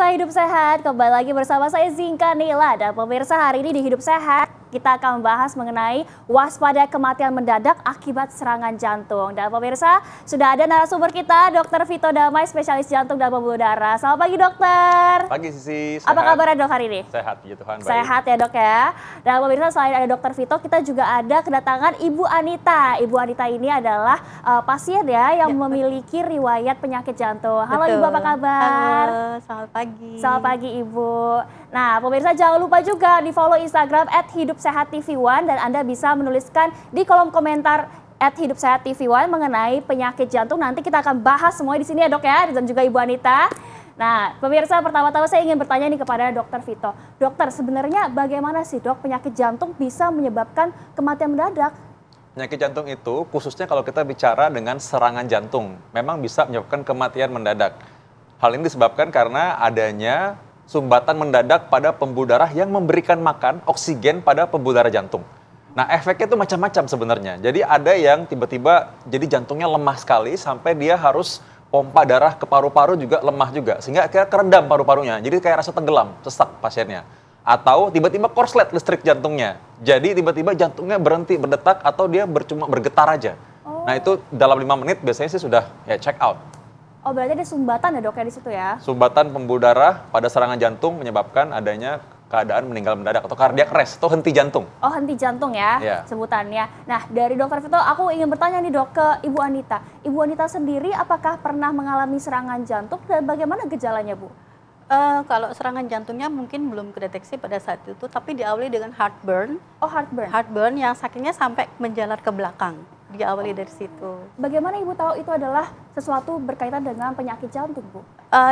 pemirsa Hidup Sehat, kembali lagi bersama saya Zinka Nila. Dan pemirsa, hari ini di Hidup Sehat kita akan membahas mengenai waspada kematian mendadak akibat serangan jantung. Dan pemirsa, sudah ada narasumber kita, Dr. Vito Damai, spesialis jantung dan pembuluh darah. Selamat pagi, dokter. Pagi, Sisi. Sehat. Apa kabarnya, dok, hari ini? Sehat, puji Tuhan. Baik. Sehat ya, dok ya. Dan pemirsa, selain ada Dr. Vito, kita juga ada kedatangan Ibu Anita. Ibu Anita ini adalah pasien ya yang memiliki riwayat penyakit jantung. Halo. Betul. Ibu, apa kabar? Halo, selamat pagi. Selamat pagi, Ibu. Nah, pemirsa jangan lupa juga di follow Instagram @hidupsehattv1 dan Anda bisa menuliskan di kolom komentar @hidupsehattv1 mengenai penyakit jantung. Nanti kita akan bahas semua di sini ya, dok ya, dan juga Ibu Anita. Nah, pemirsa, pertama-tama saya ingin bertanya nih kepada Dr. Vito. Dokter, sebenarnya bagaimana sih, dok, penyakit jantung bisa menyebabkan kematian mendadak? Penyakit jantung itu khususnya kalau kita bicara dengan serangan jantung, memang bisa menyebabkan kematian mendadak. Hal ini disebabkan karena adanya sumbatan mendadak pada pembuluh darah yang memberikan makan oksigen pada pembuluh darah jantung. Nah, efeknya itu macam-macam sebenarnya. Jadi ada yang tiba-tiba jadi jantungnya lemah sekali sampai dia harus pompa darah ke paru-paru juga lemah juga. Sehingga akhirnya kerendam paru-parunya. Jadi kayak rasa tenggelam, sesak pasiennya. Atau tiba-tiba korslet listrik jantungnya. Jadi tiba-tiba jantungnya berhenti berdetak atau dia cuma bergetar aja. Nah, itu dalam 5 menit biasanya sih sudah ya check out. Oh, berarti ada sumbatan ya, dok, ya di situ ya? Sumbatan pembuluh darah pada serangan jantung menyebabkan adanya keadaan meninggal mendadak atau cardiac arrest atau henti jantung. Oh, henti jantung ya, sebutannya. Nah, dari Dr. Vito, aku ingin bertanya nih, dok, ke Ibu Anita. Ibu Anita sendiri apakah pernah mengalami serangan jantung dan bagaimana gejalanya, Bu? Kalau serangan jantungnya mungkin belum kedeteksi pada saat itu, tapi diawali dengan heartburn. Oh, heartburn. Heartburn yang sakitnya sampai menjalar ke belakang. Diawali dari situ. Bagaimana Ibu tahu itu adalah sesuatu berkaitan dengan penyakit jantung, Bu?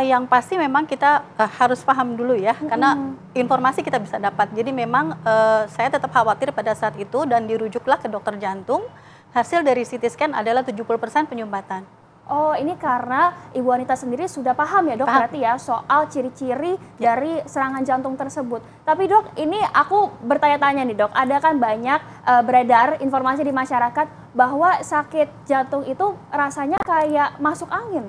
Yang pasti memang kita harus paham dulu ya, karena informasi kita bisa dapat. Jadi memang saya tetap khawatir pada saat itu dan dirujuklah ke dokter jantung. Hasil dari CT scan adalah 70% penyumbatan. Oh, ini karena Ibu Anita sendiri sudah paham ya, dok, berarti ya soal ciri-ciri dari serangan jantung tersebut. Tapi, dok, ini aku bertanya-tanya nih, dok, ada kan banyak beredar informasi di masyarakat bahwa sakit jantung itu rasanya kayak masuk angin.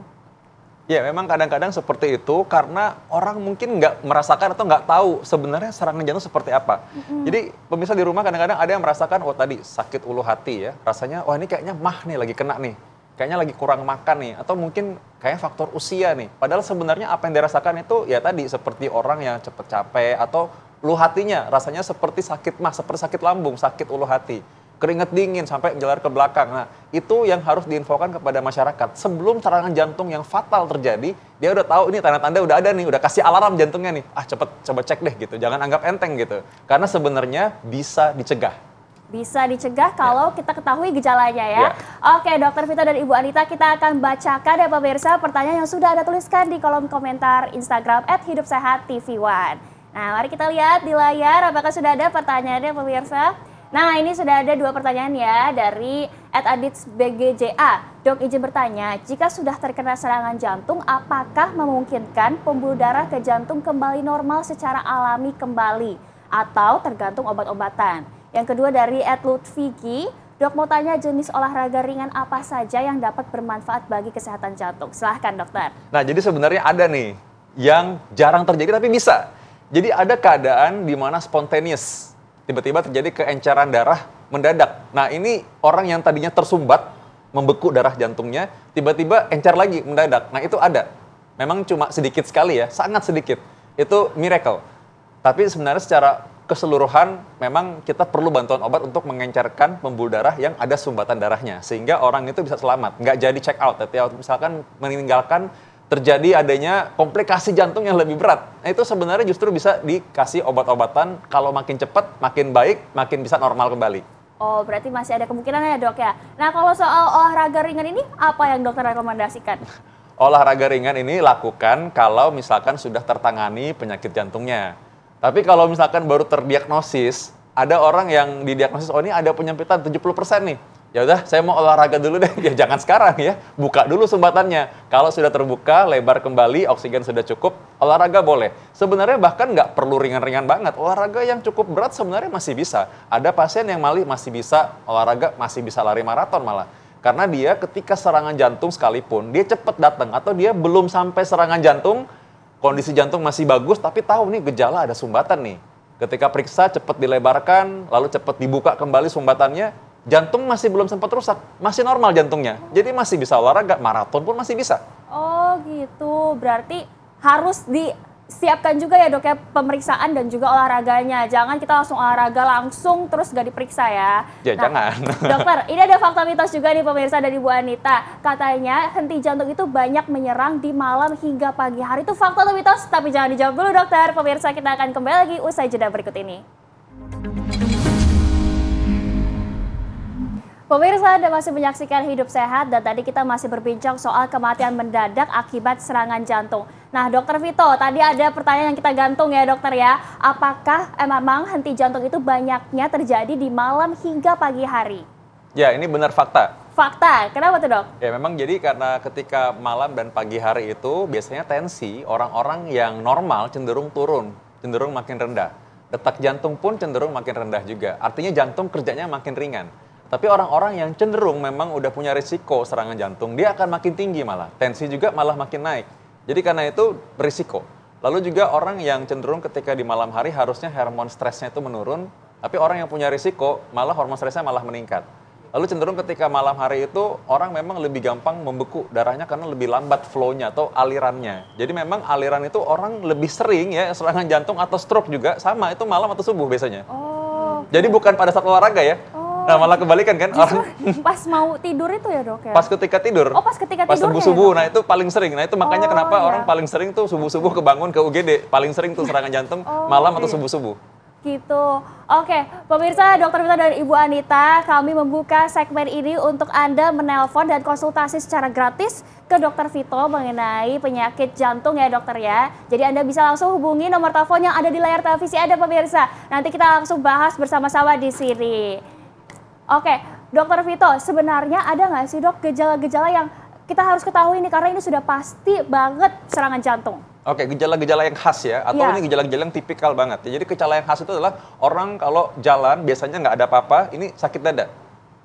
Ya, memang kadang-kadang seperti itu karena orang mungkin nggak merasakan atau nggak tahu sebenarnya serangan jantung seperti apa. Jadi pemirsa di rumah kadang-kadang ada yang merasakan, oh tadi sakit ulu hati ya, rasanya, wah ini kayaknya mah nih, lagi kena nih. Kayaknya lagi kurang makan nih, atau mungkin kayak faktor usia nih. Padahal sebenarnya apa yang dirasakan itu ya tadi seperti orang yang cepet capek atau ulu hatinya rasanya seperti sakit mah, seperti sakit lambung, sakit ulu hati. Keringat dingin sampai menjalar ke belakang. Nah, itu yang harus diinfokan kepada masyarakat. Sebelum serangan jantung yang fatal terjadi, dia udah tahu ini tanda-tanda udah ada nih, udah kasih alarm jantungnya nih. Ah, cepet coba cek deh gitu. Jangan anggap enteng gitu. Karena sebenarnya bisa dicegah. Bisa dicegah kalau kita ketahui gejalanya ya. Oke, Dr. Vito dan Ibu Anita, kita akan bacakan ya pemirsa pertanyaan yang sudah Anda tuliskan di kolom komentar Instagram @hidupsehattv1. Nah, mari kita lihat di layar apakah sudah ada pertanyaannya pemirsa. Nah, ini sudah ada 2 pertanyaan ya dari @aditsbgja. Dok, izin bertanya, jika sudah terkena serangan jantung, apakah memungkinkan pembuluh darah ke jantung kembali normal secara alami kembali atau tergantung obat-obatan? Yang kedua dari @lutfigi, dok mau tanya jenis olahraga ringan apa saja yang dapat bermanfaat bagi kesehatan jantung? Silahkan, dokter. Nah, jadi sebenarnya ada nih yang jarang terjadi tapi bisa. Jadi ada keadaan di mana spontaneous, tiba-tiba terjadi keenceran darah mendadak. Nah, ini orang yang tadinya tersumbat, membeku darah jantungnya, tiba-tiba encer lagi mendadak. Nah, itu ada. Memang cuma sedikit sekali ya, sangat sedikit. Itu miracle. Tapi sebenarnya secara keseluruhan memang kita perlu bantuan obat untuk mengencerkan pembuluh darah yang ada sumbatan darahnya sehingga orang itu bisa selamat, nggak jadi check out, misalkan meninggalkan terjadi adanya komplikasi jantung yang lebih berat. Nah, itu sebenarnya justru bisa dikasih obat-obatan, kalau makin cepat, makin baik, makin bisa normal kembali. Oh, berarti masih ada kemungkinan ya, dok ya. Nah, kalau soal olahraga ringan ini apa yang dokter rekomendasikan? Olahraga ringan ini lakukan kalau misalkan sudah tertangani penyakit jantungnya. Tapi kalau misalkan baru terdiagnosis, ada orang yang didiagnosis, oh ini ada penyempitan 70% nih. Ya udah, saya mau olahraga dulu deh. Ya jangan sekarang ya, buka dulu sumbatannya. Kalau sudah terbuka, lebar kembali, oksigen sudah cukup, olahraga boleh. Sebenarnya bahkan nggak perlu ringan-ringan banget. Olahraga yang cukup berat sebenarnya masih bisa. Ada pasien yang masih bisa olahraga, masih bisa lari maraton malah. Karena dia ketika serangan jantung sekalipun, dia cepat datang atau dia belum sampai serangan jantung, kondisi jantung masih bagus, tapi tahu nih gejala ada sumbatan nih. Ketika periksa cepat dilebarkan, lalu cepat dibuka kembali sumbatannya, jantung masih belum sempat rusak, masih normal jantungnya. Jadi masih bisa olahraga, maraton pun masih bisa. Oh gitu, berarti harus disiapkan juga ya dok ya pemeriksaan dan juga olahraganya. Jangan kita langsung olahraga langsung terus gak diperiksa ya. Ya jangan. Dokter, ini ada fakta mitos juga nih pemirsa dari Bu Anita. Katanya henti jantung itu banyak menyerang di malam hingga pagi hari. Itu fakta atau mitos? Tapi jangan dijawab dulu dokter. Pemirsa, kita akan kembali lagi usai jeda berikut ini. Pemirsa, Anda masih menyaksikan Hidup Sehat dan tadi kita masih berbincang soal kematian mendadak akibat serangan jantung. Nah, Dokter Vito, tadi ada pertanyaan yang kita gantung ya dokter ya. Apakah memang henti jantung itu banyaknya terjadi di malam hingga pagi hari? Ya, ini benar fakta. Fakta, kenapa tuh dok? Ya memang jadi karena ketika malam dan pagi hari itu biasanya tensi orang-orang yang normal cenderung turun, cenderung makin rendah. Detak jantung pun cenderung makin rendah juga. Artinya jantung kerjanya makin ringan. Tapi orang-orang yang cenderung memang udah punya risiko serangan jantung, dia akan makin tinggi malah. Tensi juga malah makin naik. Jadi karena itu risiko. Lalu juga orang yang cenderung ketika di malam hari harusnya hormon stresnya itu menurun, tapi orang yang punya risiko malah hormon stresnya malah meningkat. Lalu cenderung ketika malam hari itu orang memang lebih gampang membeku darahnya karena lebih lambat flow-nya atau alirannya. Jadi memang aliran itu orang lebih sering ya serangan jantung atau stroke juga sama itu malam atau subuh biasanya. Oh. Jadi bukan pada saat olahraga ya. Nah malah kebalikan kan orang pas mau tidur itu ya dok ya? pas ketika tidur. Oh pas ketika tidur. Pas subuh-subuh, nah ya, itu paling sering. Nah itu makanya kenapa iya. orang paling sering tuh subuh-subuh kebangun ke UGD. Paling sering tuh serangan jantung malam atau subuh-subuh. Gitu. Oke, pemirsa, Dokter Vito dan Ibu Anita, kami membuka segmen ini untuk Anda menelpon dan konsultasi secara gratis ke Dokter Vito mengenai penyakit jantung ya dokter ya. Jadi Anda bisa langsung hubungi nomor telepon yang ada di layar televisi Anda pemirsa. Nanti kita langsung bahas bersama-sama di sini. Oke, Dokter Vito, sebenarnya ada nggak sih dok gejala-gejala yang kita harus ketahui nih karena ini sudah pasti banget serangan jantung? Oke, gejala-gejala yang khas ya, atau ini gejala-gejala yang tipikal banget. Jadi gejala yang khas itu adalah orang kalau jalan biasanya nggak ada apa-apa, ini sakit dada.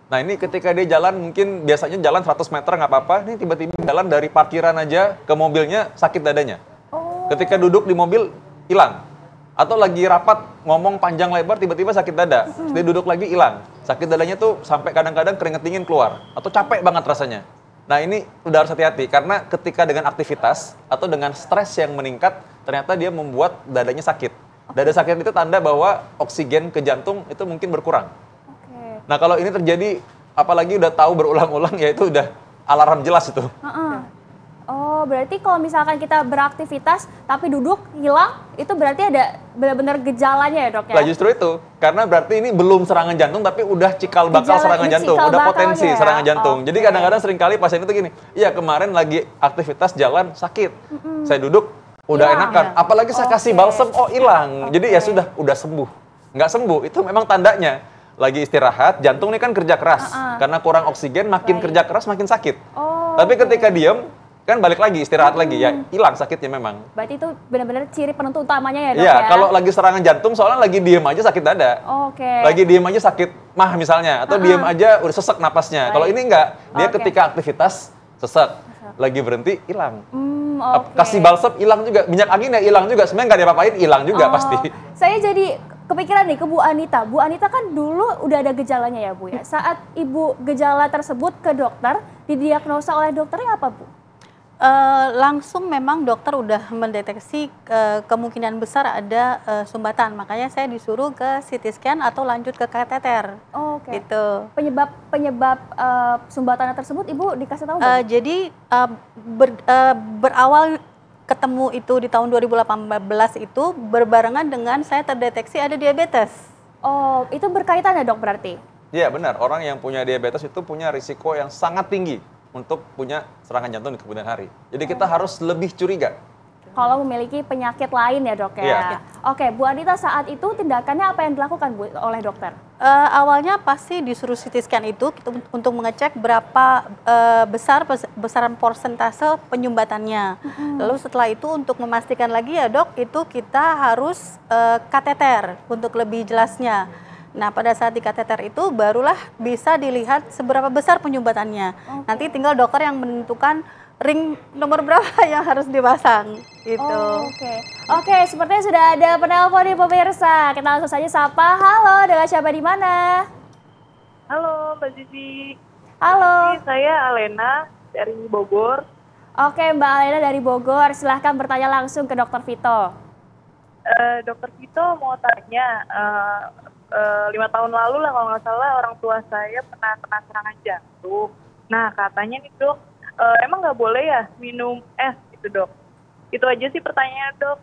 Nah ini ketika dia jalan mungkin biasanya jalan 100 meter nggak apa-apa, ini tiba-tiba jalan dari parkiran aja ke mobilnya sakit dadanya. Ketika duduk di mobil hilang. Atau lagi rapat ngomong panjang lebar tiba-tiba sakit dada. Dia duduk lagi hilang. Sakit dadanya tuh sampai kadang-kadang keringet dingin keluar. Atau capek banget rasanya. Nah ini udah harus hati-hati karena ketika dengan aktivitas atau dengan stres yang meningkat ternyata dia membuat dadanya sakit. Dada sakit itu tanda bahwa oksigen ke jantung itu mungkin berkurang. Nah kalau ini terjadi apalagi udah tahu berulang-ulang ya itu udah alarm jelas itu. Oh berarti kalau misalkan kita beraktivitas tapi duduk hilang itu berarti ada benar-benar gejalanya ya dok ya? Lah justru itu karena berarti ini belum serangan jantung tapi udah cikal bakal serangan jantung, udah potensi serangan jantung. Jadi kadang-kadang seringkali pasien itu gini, iya kemarin lagi aktivitas jalan sakit, saya duduk udah enakan, apalagi saya kasih balsem oh hilang. Jadi ya sudah udah sembuh, nggak sembuh itu memang tandanya lagi istirahat, jantung ini kan kerja keras karena kurang oksigen makin kerja keras makin sakit. Tapi ketika diem kan balik lagi istirahat lagi ya hilang sakitnya memang. Berarti itu benar-benar ciri penentu utamanya ya dok ya? Iya, kalau lagi serangan jantung soalnya lagi diem aja sakit dada. Lagi diem aja sakit mah misalnya atau diem aja udah sesek napasnya. Kalau ini enggak, dia ketika aktivitas sesek, lagi berhenti hilang. Kasih balsem hilang juga, minyak angin ya hilang juga. Sebenarnya nggak diapa-apain hilang juga pasti. Saya jadi kepikiran nih ke Bu Anita. Bu Anita kan dulu udah ada gejalanya ya Bu ya. Saat Ibu gejala tersebut ke dokter, didiagnosa oleh dokternya apa Bu? Langsung memang dokter udah mendeteksi kemungkinan besar ada sumbatan, makanya saya disuruh ke CT scan atau lanjut ke kateter. Gitu. Penyebab sumbatannya tersebut Ibu dikasih tahu? Jadi berawal ketemu itu di tahun 2018 itu berbarengan dengan saya terdeteksi ada diabetes. Oh, itu berkaitan ya dok berarti? Iya benar, orang yang punya diabetes itu punya risiko yang sangat tinggi untuk punya serangan jantung di kemudian hari. Jadi kita harus lebih curiga. Kalau memiliki penyakit lain ya dok ya? Oke, Bu Anita saat itu tindakannya apa yang dilakukan Bu oleh dokter? Awalnya pasti disuruh CT scan itu untuk mengecek berapa besaran persentase penyumbatannya. Lalu setelah itu untuk memastikan lagi ya dok, itu kita harus kateter untuk lebih jelasnya. Nah, pada saat di kateter itu barulah bisa dilihat seberapa besar penyumbatannya. Nanti tinggal dokter yang menentukan ring nomor berapa yang harus dipasang gitu. Oke, sepertinya sudah ada penelpon nih pemirsa. Kita langsung saja sapa. Halo, dengan siapa di mana? Halo Mbak Zizi. Halo. Saya Alena dari Bogor. Oke, Mbak Alena dari Bogor. Silahkan bertanya langsung ke Dokter Vito. Dokter Vito mau tanya, 5 tahun lalu lah kalau nggak salah orang tua saya pernah kena serangan jantung. Nah katanya nih dok, emang nggak boleh ya minum es gitu dok? Itu aja sih pertanyaannya dok.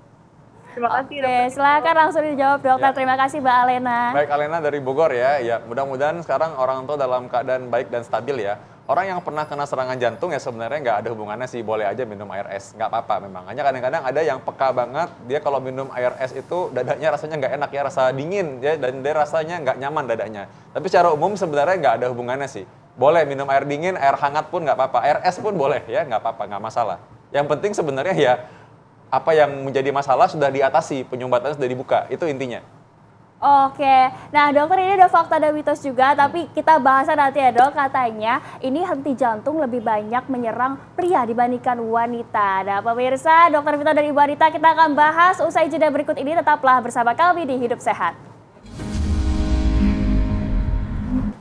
Terima kasih dok. Oke, silakan langsung dijawab dokter. Ya. Terima kasih Mbak Alena. Baik, Alena dari Bogor ya. Ya, mudah-mudahan sekarang orang tua dalam keadaan baik dan stabil ya. Orang yang pernah kena serangan jantung ya sebenarnya nggak ada hubungannya sih, boleh aja minum air es, nggak apa-apa memang. Hanya kadang-kadang ada yang peka banget, dia kalau minum air es itu dadanya rasanya nggak enak ya, rasa dingin ya, dan dia rasanya nggak nyaman dadanya. Tapi secara umum sebenarnya nggak ada hubungannya sih. Boleh minum air dingin, air hangat pun nggak apa-apa, air es pun boleh ya, nggak apa-apa, nggak masalah. Yang penting sebenarnya ya, apa yang menjadi masalah sudah diatasi, penyumbatannya sudah dibuka, itu intinya. Oke, nah dokter ini ada fakta dan mitos juga, tapi kita bahas nanti ya dok. Katanya ini henti jantung lebih banyak menyerang pria dibandingkan wanita. Nah pemirsa, Dokter Vito dan Ibu Anita kita akan bahas usai jeda berikut ini. Tetaplah bersama kami di Hidup Sehat.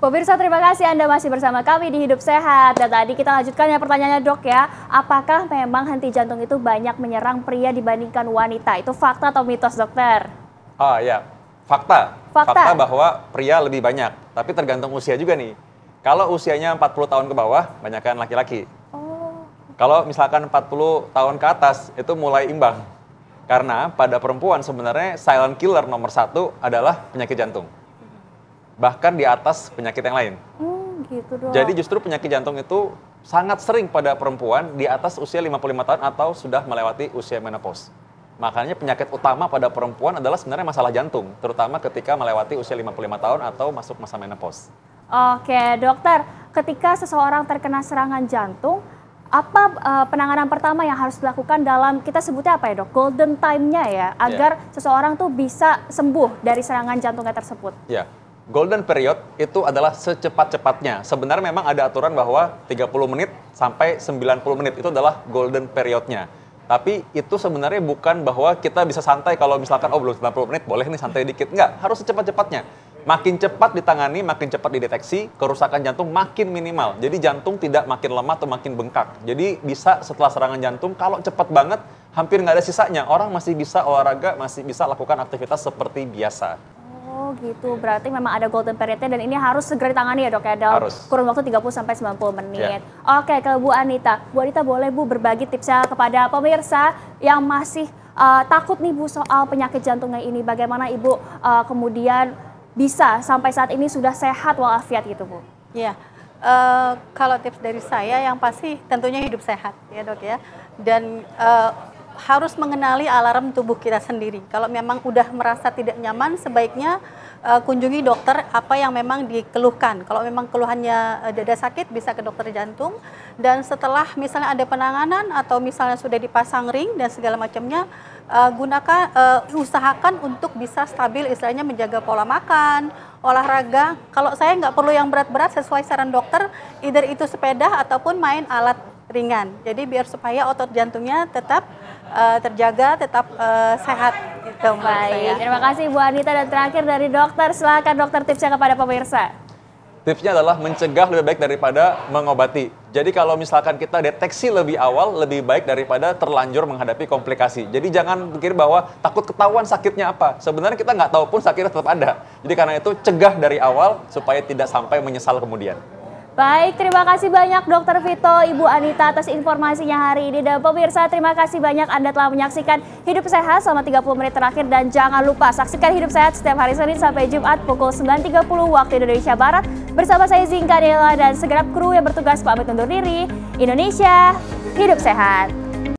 Pemirsa, terima kasih Anda masih bersama kami di Hidup Sehat. Dan tadi kita lanjutkan ya pertanyaannya dok ya. Apakah memang henti jantung itu banyak menyerang pria dibandingkan wanita? Itu fakta atau mitos dokter? Ah ya. Fakta bahwa pria lebih banyak, tapi tergantung usia juga nih. Kalau usianya 40 tahun ke bawah, banyakkan laki-laki. Kalau misalkan 40 tahun ke atas, itu mulai imbang. Karena pada perempuan sebenarnya silent killer nomor 1 adalah penyakit jantung. Bahkan di atas penyakit yang lain. Gitu dong. Jadi justru penyakit jantung itu sangat sering pada perempuan di atas usia 55 tahun atau sudah melewati usia menopause. Makanya penyakit utama pada perempuan adalah sebenarnya masalah jantung, terutama ketika melewati usia 55 tahun atau masuk masa menopause. Oke, dokter, ketika seseorang terkena serangan jantung, apa penanganan pertama yang harus dilakukan dalam, kita sebutnya apa ya dok, golden time-nya ya, agar seseorang tuh bisa sembuh dari serangan jantungnya tersebut? Ya, golden period itu adalah secepat-cepatnya. Sebenarnya memang ada aturan bahwa 30 menit sampai 90 menit itu adalah golden period-nya. Tapi itu sebenarnya bukan bahwa kita bisa santai kalau misalkan, oh belum 90 menit, boleh nih santai dikit. Enggak, harus secepat-cepatnya. Makin cepat ditangani, makin cepat dideteksi, kerusakan jantung makin minimal. Jadi jantung tidak makin lemah atau makin bengkak. Jadi bisa setelah serangan jantung, kalau cepat banget, hampir nggak ada sisanya. Orang masih bisa olahraga, masih bisa lakukan aktivitas seperti biasa. Oh gitu, berarti memang ada golden period-nya dan ini harus segera ditangani ya dok ya, dalam kurun waktu 30-90 menit. Oke, ke Bu Anita. Bu Anita boleh Bu berbagi tipsnya kepada pemirsa yang masih takut nih Bu soal penyakit jantungnya ini. Bagaimana Ibu kemudian bisa sampai saat ini sudah sehat walafiat gitu Bu? Iya, kalau tips dari saya yang pasti tentunya hidup sehat ya dok ya. Dan harus mengenali alarm tubuh kita sendiri. Kalau memang udah merasa tidak nyaman, sebaiknya kunjungi dokter apa yang memang dikeluhkan. Kalau memang keluhannya dada sakit, bisa ke dokter jantung. Dan setelah misalnya ada penanganan atau misalnya sudah dipasang ring dan segala macamnya, usahakan untuk bisa stabil, istilahnya menjaga pola makan, olahraga. Kalau saya nggak perlu yang berat-berat, sesuai saran dokter, either itu sepeda ataupun main alat ringan. Jadi biar supaya otot jantungnya tetap terjaga, tetap sehat. Gitu, baik, terima kasih Bu Anita. Dan terakhir dari dokter, silakan dokter tipsnya kepada pemirsa. Tipsnya adalah mencegah lebih baik daripada mengobati. Jadi kalau misalkan kita deteksi lebih awal, lebih baik daripada terlanjur menghadapi komplikasi. Jadi jangan pikir bahwa takut ketahuan sakitnya apa. Sebenarnya kita nggak tahu pun sakitnya tetap ada. Jadi karena itu cegah dari awal supaya tidak sampai menyesal kemudian. Baik, terima kasih banyak Dokter Vito, Ibu Anita atas informasinya hari ini. Dan pemirsa, terima kasih banyak Anda telah menyaksikan Hidup Sehat selama 30 menit terakhir. Dan jangan lupa saksikan Hidup Sehat setiap hari Senin sampai Jumat pukul 9.30 waktu Indonesia Barat. Bersama saya Zinka Dela dan segenap kru yang bertugas pamit undur diri. Indonesia, Hidup Sehat.